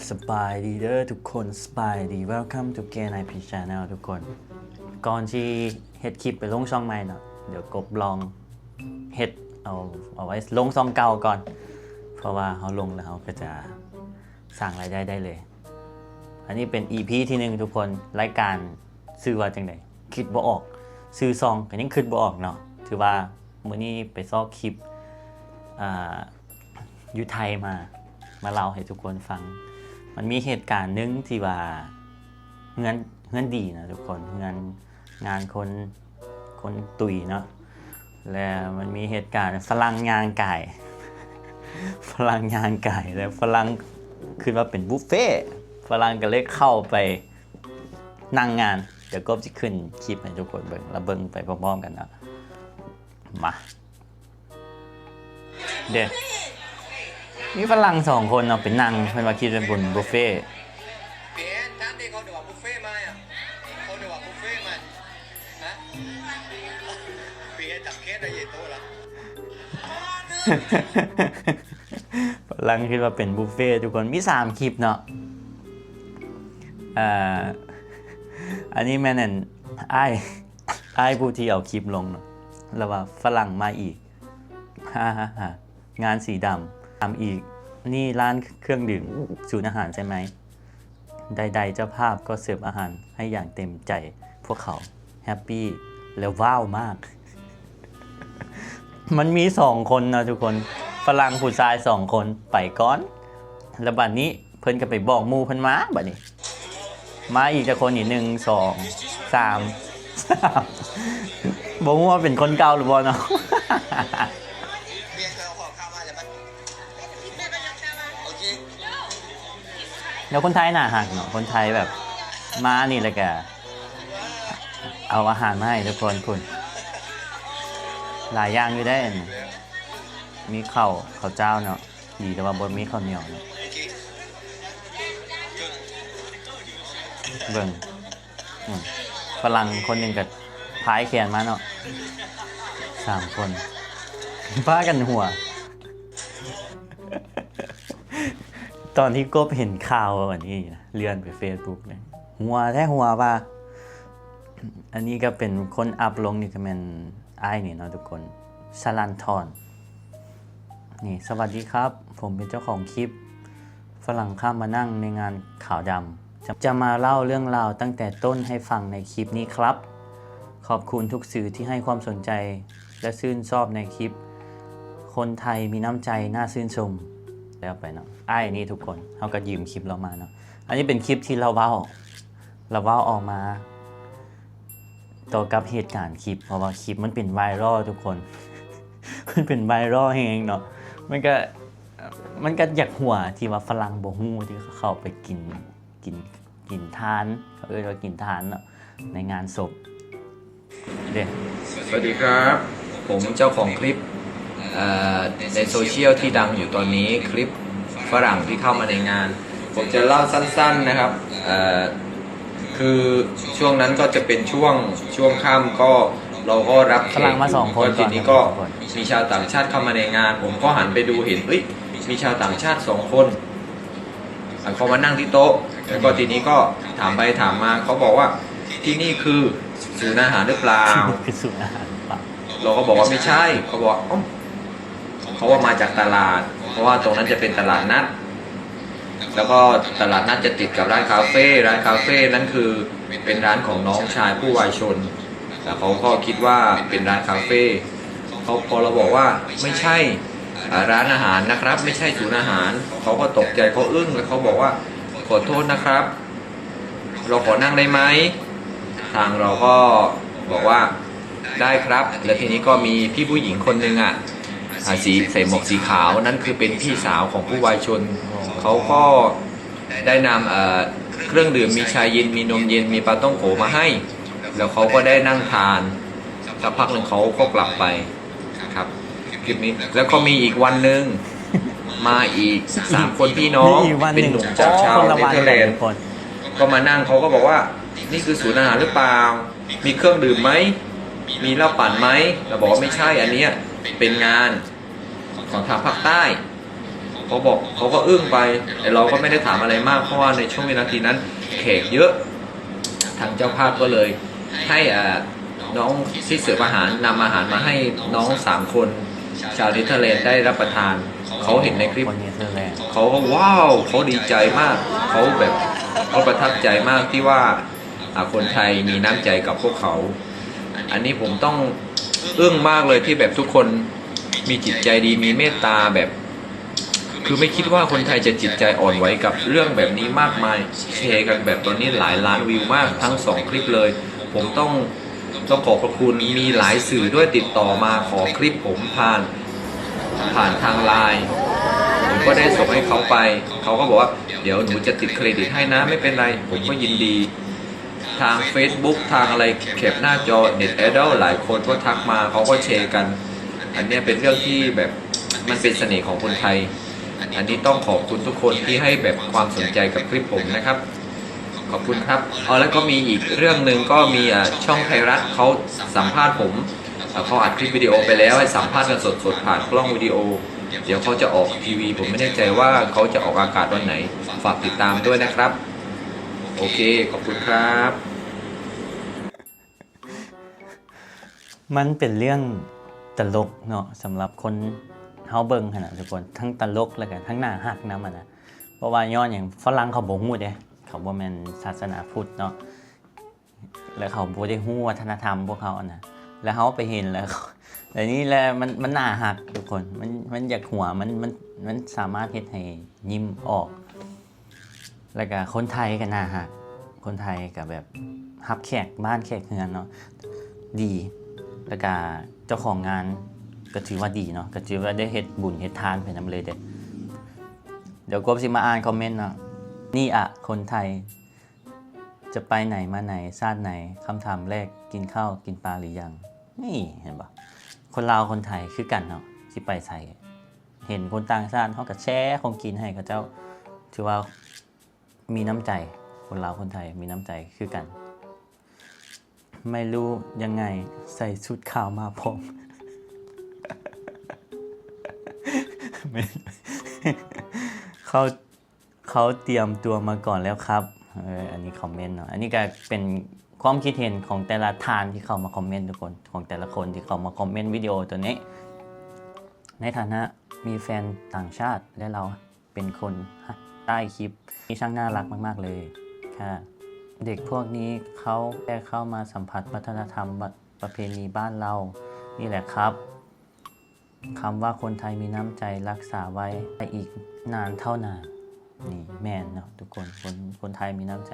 สบายดีเด้อทุกคนสบายดี Welcome to K9P Channel ทุกคนก่อนที่เฮ็ดคลิปไปลงช่องใหม่เนาะเดี๋ยวกบลองเฮ็ดเอาไว้ลงช่องเก่าก่อนเพราะว่าเขาลงแล้วเขาก็จะสร้างรายได้ได้เลยอันนี้เป็น EP ที่1ทุกคนรายการชื่อว่าจังได๋คิดบ่ออกชื่อซองก็ยังคิดบ่ออกเนาะถือว่ามื้อนี้ไปซอกคลิปอยู่ไทยมาเล่าให้ทุกคนฟังมันมีเหตุการณ์หนึ่งที่ว่าเงินดีนะทุกคนงานคนตุยเนาะแล้วมันมีเหตุการณ์ฝรั่งยางไก่ ฝรั่งยางไก่แล้วฝรั่งคือว่าเป็นบุฟเฟ่ฝรั่งก็เลยเข้าไปนั่งงานเดี๋ยวก็จะขึ้นคลิปให้ทุกคนเบิ่งแล้วเบิ่งไปพร้อมๆกันนะมาเด็ดมีฝรั่ง2 คนเอาไปนั่งเพื่อนว่าคิดเป็นบนบุฟเฟ่เปลี่ยนท่านที่เขาเดือดบุฟเฟ่มาอ่ะเขาเดือดบุฟเฟ่มาฮะเปลี่ยนจับเคสอะไรใหญ่โตละ ฝรั่งคิดว่าเป็นบุฟเฟ่ทุกคนมี3 คลิปเนาะอันนี้แม่นั่นไอ้ผู้ที่เอาคลิปลงเนาะแล้วว่าฝรั่งมาอีกงานสีดำทำอีกนี่ร้านเครื่องดื่มศูนย์อาหารใช่ไหมใดๆเจ้าภาพก็เสิร์ฟอาหารให้อย่างเต็มใจพวกเขาแฮปปี้แล้วว้าวมาก มันมี2 คนนะทุกคนฝรั่งผู้ชาย2 คนไปก่อนแล้วบัดนี้เพิ่นก็ไปบอกหมู่เพิ่นมาบัดนี้มาอีกจะคนอีก1 2 3 บ่ฮู้ว่าเป็นคนเก่าหรือบ่เนาะ เบียร์เคยเอาของข้าวมาแล้วมันโอเค แล้วคนไทยน่าหักเนาะคนไทยแบบมานี่แหละแกเอาอาหารมาให้ทุกคนคุณหลายอย่างอยู่ได้มีข้าวเจ้าเนาะดีแต่ว่าบนมีข้าวเหนียวเนาะเบิ่งฝรั่งคนหนึ่งกับพายแขนมาเนาะ3 คนพากันหัว ตอนที่กบเห็นข่าววันนี้นะเลื่อนไป Facebook เนี่ยหัวแท้หัวว่าอันนี้ก็เป็นคนอัพลงนี่ก็เป็นอ้ายนี่เนาะทุกคนชลันทรนี่สวัสดีครับผมเป็นเจ้าของคลิปฝรั่งข้ามมานั่งในงานขาวดำจะมาเล่าเรื่องราวตั้งแต่ต้นให้ฟังในคลิปนี้ครับขอบคุณทุกสื่อที่ให้ความสนใจและชื่นชอบในคลิปคนไทยมีน้ำใจน่าชื่นชมแล้วไปเนาะนี่ทุกคนเขาก็ยืมคลิปเรามาเนาะอันนี้เป็นคลิปที่เราเว้าออกมาต่อกับเหตุการณ์คลิปเพราะว่าคลิปมันเป็นไวรัลทุกคน มันเป็นไวรัลเองเนาะมันก็อยากหัวที่ว่าฝรั่งบ่ฮู้ที่เขาเข้าไปกินทานเขาเรียกว่ากินทานเนาะในงานศพเด้ สวัสดีครับผมเจ้าของคลิปในโซเชียลที่ดังอยู่ตอนนี้คลิปฝรั่งที่เข้ามาในงานผมจะเล่าสั้นๆนะครับคือช่วงนั้นก็จะเป็นช่วงค่ำก็เราก็รับแขกก็ทีนี้ก็มีชาวต่างชาติเข้ามาในงานผมก็หันไปดูเห็นมีชาวต่างชาติ2 คนเขามานั่งที่โต๊ะแล้วก็ทีนี้ก็ถามไปถามมาเขาบอกว่าที่นี่คือศูนย์อาหารหรือเปล่า คือศูนย์อาหารเปล่า เราก็บอกว่าไม่ใช่เขาบอกเขาว่ามาจากตลาดเพราะว่าตรงนั้นจะเป็นตลาดนัดแล้วก็ตลาดนัดจะติดกับร้านคาเฟ่นั้นคือเป็นร้านของน้องชายผู้วายชนแต่เขาก็คิดว่าเป็นร้านคาเฟ่พอเราบอกว่าไม่ใช่ร้านอาหารนะครับไม่ใช่ศูนย์อาหารเขาก็ตกใจเขาอึ้งแล้วเขาบอกว่าขอโทษนะครับเราขอนั่งได้ไหมทางเราก็บอกว่าได้ครับแล้วทีนี้ก็มีพี่ผู้หญิงคนหนึ่งใส่หมวกสีขาวนั่นคือเป็นพี่สาวของผู้วายชนเขาก็ได้นำเครื่องดื่มมีชาเย็นมีนมเย็นมีปลาต้องโขมาให้แล้วเขาก็ได้นั่งทานสักพักหนึ่งเขาก็กลับไปครับคลิปนี้แล้วก็มีอีกวันหนึ่งมาอีก3 คนพี่น้องเป็นหนุ่มจากชาวเนเธอร์แลนด์ก็มานั่งเขาก็บอกว่านี่คือศูนย์อาหารหรือเปล่ามีเครื่องดื่มไหมมีเหล้าปั่นไหมเราบอกว่าไม่ใช่อันนี้เป็นงานของทางภาคใต้ เขาบอกเขาก็อึ้งไปแต่เราก็ไม่ได้ถามอะไรมากเพราะว่าในช่วงวินาทีนั้นแขกเยอะทางเจ้าภาพก็เลยให้น้องที่เสิร์ฟอาหารนำอาหารมาให้น้อง3 คนชาวเนเธอร์แลนด์ได้รับประทานเขาเห็นในคลิป คนเนเธอร์แลนด์ เขาก็ว้าวเขาดีใจมากเขาแบบเขาประทับใจมากที่ว่าคนไทยมีน้ำใจกับพวกเขา อันนี้ผมต้องอึ้งมากเลยที่แบบทุกคนมีจิตใจดีมีเมตตาแบบ คือไม่คิดว่าคนไทยจะจิตใจอ่อนไหวกับเรื่องแบบนี้มากมายแชร์กันแบบตอนนี้หลายล้านวิวมากทั้ง2 คลิปเลย ผมต้องขอบพระคุณมีหลายสื่อด้วยติดต่อมาขอคลิปผมผ่านทางไลน์ผมก็ได้ส่งให้เขาไปเขาก็บอกว่าเดี๋ยวหนูจะติดเครดิตให้นะไม่เป็นไรผมก็ยินดีทาง Facebook ทางอะไรแคปหน้าจอเน็ตไอดอลหลายคนก็ทักมาเขาก็แชร์กัน อันนี้เป็นเรื่องที่แบบมันเป็นเสน่ห์ของคนไทย อันนี้ต้องขอบคุณทุกคนที่ให้แบบความสนใจกับคลิปผมนะครับขอบคุณครับแล้วก็มีอีกเรื่องหนึ่งก็มีช่องไทยรัฐเขาสัมภาษณ์ผมเขาอัดคลิปวิดีโอไปแล้วให้สัมภาษณ์กันสดๆผ่านกล้องวิดีโอเดี๋ยวเขาจะออกทีวีผมไม่แน่ใจว่าเขาจะออกอากาศวันไหนฝากติดตามด้วยนะครับโอเคขอบคุณครับ มันเป็นเรื่องตลกเนาะสำหรับคนเฮาเบิ่งขนาดทุกคนทั้งตลกแล้วก็ทั้งหน้าหักนะมันนะเพราะว่าย้อนอย่างฝรั่งเขาบ่ฮู้เด้เขาบ่แม่นศาสนาพุทธเนาะแล้วเขาบ่ได้ฮู้วัฒนธรรมพวกเขาอะนะแล้วเฮาไปเห็นแล้วแต่นี้แหละมันน่าหักทุกคนมันอยากหัวมันสามารถเฮ็ดให้ยิ้มออกแล้วก็คนไทยก็น่าหักคนไทยก็แบบรับแขกบ้านแขกเฮือนเนาะดีแล้วก็เจ้าของงานก็ถือว่าดีเนาะก็ถือว่าได้เฮ็ดบุญเฮ็ดทานไปนำเลยเดี๋ยวกบสิมาอ่านคอมเมนต์เนาะนี่อะคนไทยจะไปไหนมาไหนชาติไหนคำถามแรกกินข้าวกินปลาหรือยังนี่เห็นปะคนลาวคนไทยคือกันเนาะที่ไปใส่เห็นคนต่างชาติเขาก็แชร์ของกินให้กับเจ้าถือว่ามีน้ำใจคนลาวคนไทยมีน้ำใจคือกันไม่รู้ยังไงใส่ชุดขาวมาพร้อม เขาเตรียมตัวมาก่อนแล้วครับอันนี้คอมเมนต์เนาะอันนี้ก็เป็นความคิดเห็นของแต่ละท่านที่เข้ามาคอมเมนต์ทุกคนของแต่ละคนที่เข้ามาคอมเมนต์วิดีโอตัวนี้ในฐานะมีแฟนต่างชาติและเราเป็นคนใต้คลิปนี่ช่างน่ารักมากๆเลยค่ะเด็กพวกนี้เขาแค่เข้ามาสัมผัสวัฒนธรรมประเพณีบ้านเรานี่แหละครับคำว่าคนไทยมีน้ำใจรักษาไว้ได้อีกนานเท่านานนี่แม่นเนาะทุกคนไทยมีน้ำใจ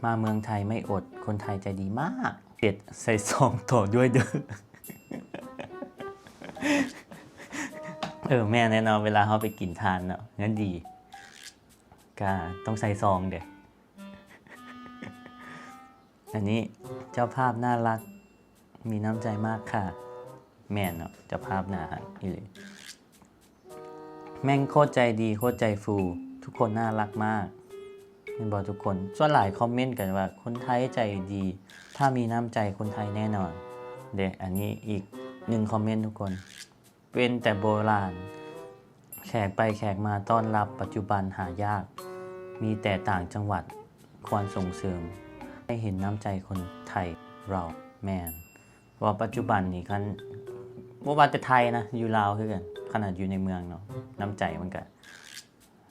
มาเมืองไทยไม่อดคนไทยใจดีมากเด็ดใส่ซองต่อด้วยเด้อแม่แน่นอนเวลาเขาไปกินทานเนาะงั้นดีก็ต้องใส่ซองเด็กอันนี้เจ้าภาพน่ารักมีน้ำใจมากค่ะแม่นเนาะเจ้าภาพน่ารักอีหลีแม่งโคตรใจดีโคตรใจฟูทุกคนน่ารักมากเห็นบอกทุกคนส่วนหลายคอมเมนต์กันว่าคนไทยใจดีถ้ามีน้ำใจคนไทยแน่นอนเด็กอันนี้อีก1คอมเมนต์ทุกคนเป็นแต่โบราณแขกไปแขกมาต้อนรับปัจจุบันหายากมีแต่ต่างจังหวัดควรส่งเสริมให้เห็นน้ำใจคนไทยเราแมนว่าปัจจุบันนี่คันว่าแต่ไทยนะอยู่ลาวคือกันขนาดอยู่ในเมืองเนาะน้ำใจมันก็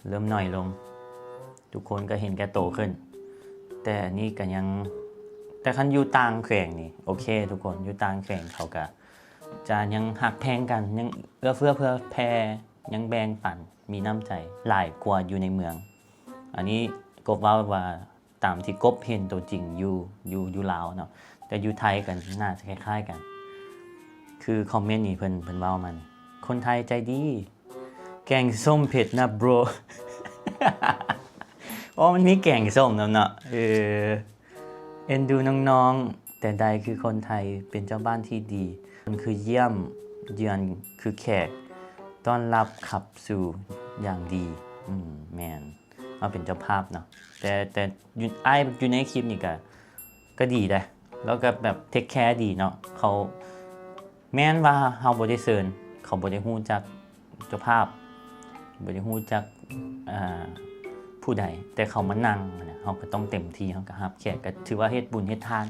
เริ่มน้อยลงทุกคนก็เห็นแก่โตขึ้นแต่นี่ก็ยังแต่คันอยู่ต่างแขวงนี่โอเคทุกคนอยู่ต่างแขวงเขาก็จะยังหักแพงกันยังเอื้อเฟื้อเพื่อแพร่ยังแบ่งปันมีน้ำใจหลายกว่าอยู่ในเมืองอันนี้กบว่าตามที่กบเห็นตัวจริงอยู่ลาวเนาะแต่อยู่ไทยกันน่าจะคล้ายๆกันคือคอมเมนต์นี่เพิ่นเว้ามันคนไทยใจดีแกงส้มเผ็ดนะ bro อ๋อมันมีแกงส้มเนาะเอ็นดูน้องๆแต่ใดคือคนไทยเป็นเจ้าบ้านที่ดีมันคือเยี่ยมเยือนคือแขกต้อนรับขับสู่อย่างดีแมนมาเป็นเจ้าภาพเนาะแต่อยู่ในคลิปนี่ก็ดีได้แล้วก็แบบเทคแคร์ดีเนาะเขาแม้นว่าเฮาบ่ได้เชิญเขาบ่ได้ฮู้จักเจ้าภาพ บ่ได้ฮู้จักผู้ใดแต่เขามานั่งนะเฮาก็ต้องเต็มที่เฮาก็รับแขกก็ถือว่าเฮ็ดบุญเฮ็ดทาน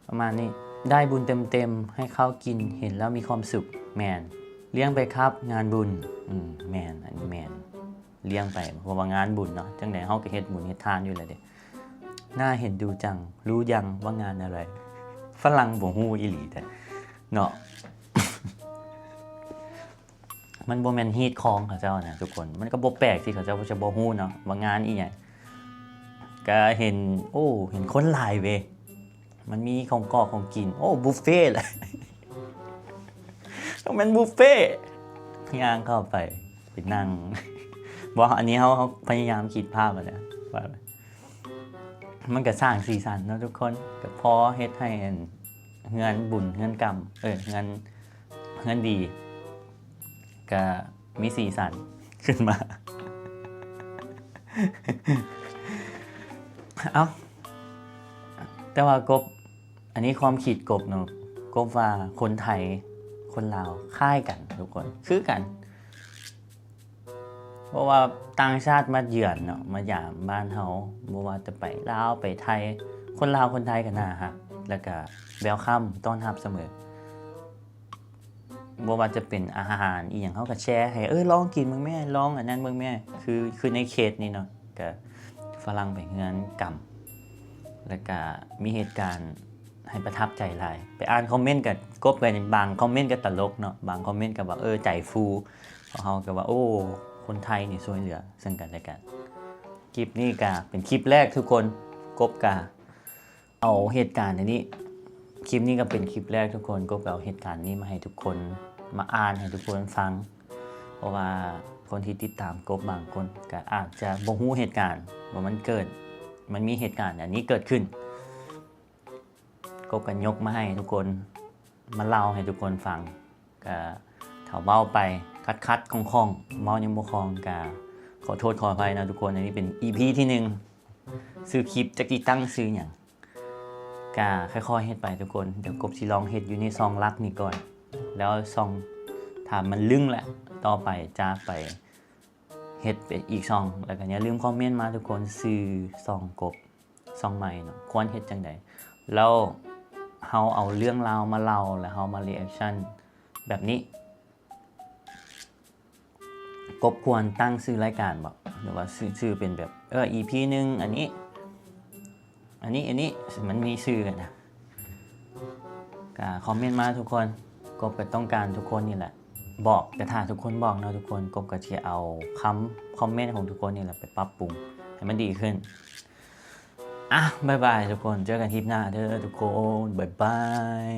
ประมาณนี้ได้บุญเต็มๆให้เขากินเห็นแล้วมีความสุขแม่นเลี้ยงไปครับงานบุญแม่นอันนี้แม่นเลี้ยงไปเพราะว่างานบุญเนาะจังได๋เฮาก็เฮ็ดบุญเฮ็ดทานอยู่แล้วเด้น่าเห็นดูจังรู้ยังว่างานอะไรฝรั่งบ่ฮู้อีหลีแต่เนาะ มันบ่แม่นฮีตของเขาเจ้านะทุกคนมันก็บ่แปลกที่เขาเจ้าจะบ่ฮู้เนาะว่างานอีหยังก็เห็นเห็นคนหลายเว้ยมันมีของกอกของกินบุฟเฟ่ต์เลย ต้องเป็นบุฟเฟ่ต์ย่างเข้าไปนั่ง บ่อันนี้เขาพยายามคิดภาพอ่ะนะว่ามันก็สร้างสีสันเนาะทุกคนก็พอเฮ็ดให้เงินบุญเงินกรรมเงินดีก็มีสีสันขึ้นมา เอ้าแต่ว่ากบอันนี้ความคิดกบเนาะกบว่าคนไทยคนลาวคล้ายกันทุกคนคือกันเพราะว่าต่างชาติมาเยือนเนาะมาหยามบ้านเฮาบ่ว่าจะไปลาวไปไทยคนลาวคนไทยก็น่าฮักแล้วก็แวลคัมต้อนรับเสมอบ่ว่าจะเป็นอาหารอีหยังเฮาก็แชร์ให้ลองกินเบิ่งแม่ลองอันนั้นเบิ่งแม่คือในเขตนี้เนาะก็ฝรั่งไปเฮือนกำแล้วก็มีเหตุการณ์ให้ประทับใจหลายไปอ่านคอมเมนต์กับกบไปบางคอมเมนต์ก็ตลกเนาะบางคอมเมนต์ก็ว่าใจฟูเฮาก็ว่าคนไทยนี่ช่วยเหลือซึ่งกันและกันคลิปนี้ก็เป็นคลิปแรกทุกคนกบก็เอาเหตุการณ์นี้คลิปนี้ก็เป็นคลิปแรกทุกคนกบก็เอาเหตุการณ์นี้มาให้ทุกคนมาอ่านให้ทุกคนฟังเพราะว่าคนที่ติดตามกบบางคนก็อาจจะบ่ฮู้เหตุการณ์ว่ามันมีเหตุการณ์อันนี้เกิดขึ้นกบก็ยกมาให้ทุกคนมาเล่าให้ทุกคนฟังก็ถ้าเว้าไปคัดคล่องๆเมายังบ่คล่องก็ขอโทษขออภัยนะทุกคนอันนี้เป็น EP ที่1ซื้อคลิปจักสิตั้งซื้อหยังก็ค่อยๆเฮ็ดไปทุกคนเดี๋ยวกบสิลองเฮ็ดอยู่ในซองลักนี่ก่อนแล้วซองถ้ามันลึงแหละต่อไปจะไปเฮ็ดไปอีกซองแล้วก็อย่าลืมคอมเมนต์มาทุกคนซื้อซองกบซองใหม่เนาะควรเฮ็ดจังไดแล้วเฮาเอาเรื่องราวมาเล่าแล้วเฮามารีแอคชั่นแบบนี้กบควรตั้งชื่อรายการบ่หรือว่าชื่อเป็นแบบEP 1อันนี้มันมีชื่อกันนะก็คอมเมนต์มาทุกคนกบก็ต้องการทุกคนนี่แหละบอกแต่ถ้าทุกคนบอกเนาะทุกคนกบก็จะเอาคอมเมนต์ของทุกคนนี่แหละไปปรับปรุงให้มันดีขึ้นบ๊ายบายทุกคนเจอกันคลิปหน้าเด้อทุกคนบ๊ายบาย